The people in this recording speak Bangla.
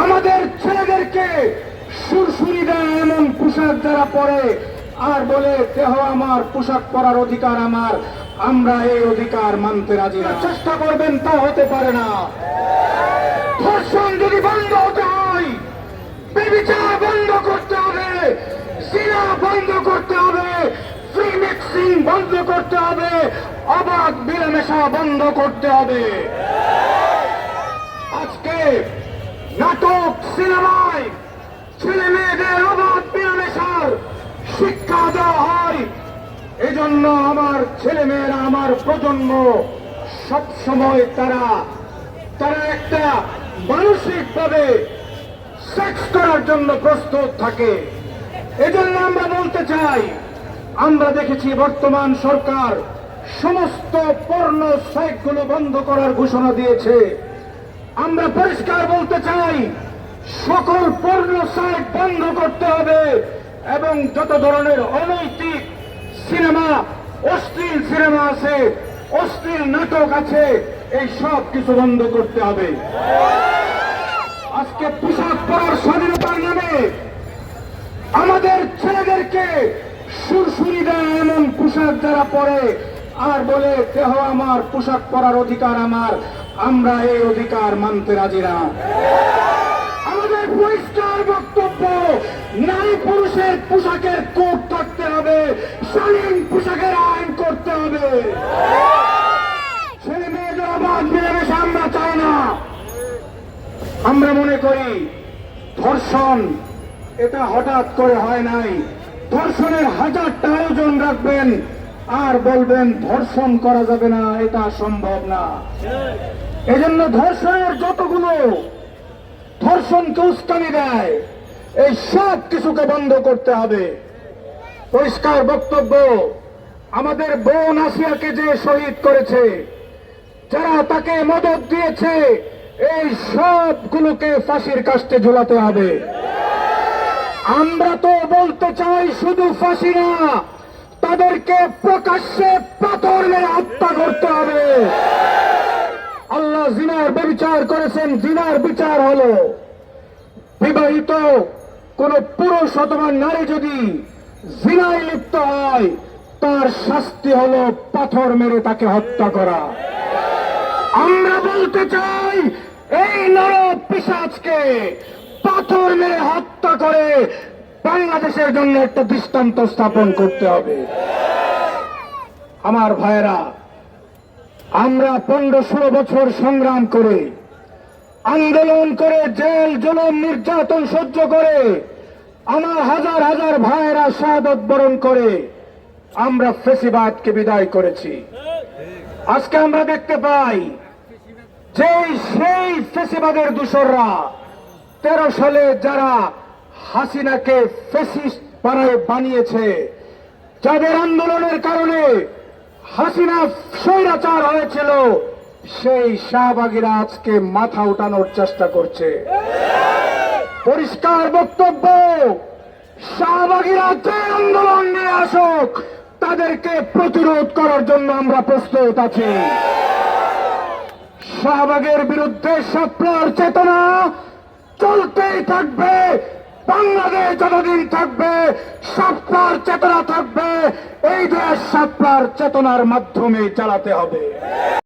আমাদের ছেলেদেরকে সুরসুরি দেয় এমন পোশাক যারা পরে আর বলে দেহ আমার, পোশাক পরার অধিকার আমার, আমরা এই অধিকার মানতে রাজি না। চেষ্টা করবেন তা হতে পারে না। ধর্ষণ যদি বন্ধ হতে হয়, ব্যভিচার বন্ধ করতে হবে, জিনা বন্ধ করতে হবে, ফ্রি মিক্সিং বন্ধ করতে হবে, অবাধ মিলামেশা বন্ধ করতে হবে। আজকে নাটক সিনেমায় ছেলে মেয়েদের অবাধ মিলামেশার শিক্ষা দেওয়া হয়। এজন্য আমার ছেলে মেয়েরা, আমার প্রজন্ম সবসময় তারা একটা মানসিকভাবে সেক্স করার জন্য প্রস্তুত থাকে। এজন্য আমরা বলতে চাই, আমরা দেখেছি বর্তমান সরকার সমস্ত পর্নো সাইটগুলো বন্ধ করার ঘোষণা দিয়েছে। আমরা পরিষ্কার বলতে চাই, সকল পর্নো সাইট বন্ধ করতে হবে এবং যত ধরনের অনৈতিক সিনেমা, অশ্লীল সিনেমা আছে, অশ্লীল নাটক আছে, এই সব কিছু বন্ধ করতে হবে। আজকে পোশাক পরার স্বাধীনতার নামে আমাদের ছেলেদেরকে সুরসুরি দেয় এমন পোশাক যারা পরে আর বলে দেহ আমার, পোশাক পরার অধিকার আমার, আমরা এই অধিকার মানতে রাজি না। আমাদের পরিষ্কার বক্তব্য, নারী পুরুষের পোশাকের কোড থাকতে হবে, শালীন পোশাকের আইন করতে হবে। ছেলে মেয়েদের অবাধ মিলেমিশে আমরা চাই না। আমরা মনে করি ধর্ষণ এটা হঠাৎ করে হয় নাই। ধর্ষণের 1000টা আয়োজন রাখবেন আর বলবেন ধর্ষণ করা যাবে না, এটা সম্ভব না। এজন্য ধর্ষণের যতগুলো ধর্ষণকে উস্কানি দেয়, এই সব কিছুকে বন্ধ করতে হবে। পরিষ্কার বক্তব্য, আমাদের বোন আসিয়াকে যে শহীদ করেছে, যারা তাকে মদত দিয়েছে, এই সবগুলোকে ফাঁসির কাস্টে ঝুলাতে হবে। আমরা তো বলতে চাই শুধু ফাঁসি না, তাদেরকে প্রকাশ্যে পাথর মেরে হত্যা করতে হবে। আল্লাহ জিনার ব্যভিচার করেছেন, জিনার বিচার হলো বিবাহিত কোন পুরুষ অথবা নারী যদি জিনায় লিপ্ত হয়, তার শাস্তি হলো পাথর মেরে তাকে হত্যা করা। আমরা বলতে চাই, এই নর পিশাচকে পাথর মেরে হত্যা করে বাংলাদেশের জন্য একটা দৃষ্টান্ত স্থাপন করতে হবে। আমার ভাইয়েরা, আমরা 15-16 বছর সংগ্রাম করে, আন্দোলন করে, জেল জুলুম নির্যাতন সহ্য করে, আমার হাজার হাজার ভাইয়েরা শাহাদত বরণ করে আমরা ফ্যাসিবাদকে বিদায় করেছি। আজকে আমরা দেখতে পাই যে সেই ফ্যাসিবাদের দূষররা 13 সালে যারা হাসিনাকে ফ্যাসিস্ট বানিয়েছে, যাদের আন্দোলনের কারণে হাসিনা স্বৈরাচার হয়েছিল, সেই শাহবাগীরা আজকে মাথা উঠানোর চেষ্টা করছে। পরিষ্কার বক্তব্য, শাহবাগীরা যে আন্দোলন নিয়ে আসুক, তাদেরকে প্রতিরোধ করার জন্য আমরা প্রস্তুত আছি। শাহবাগের বিরুদ্ধে শাপলার চেতনা চলতেই থাকবে। বাংলাদেশ যতদিন থাকবে, শাপলার চেতনা থাকবে। এই দেশ শাপলার চেতনার মাধ্যমে চালাতে হবে।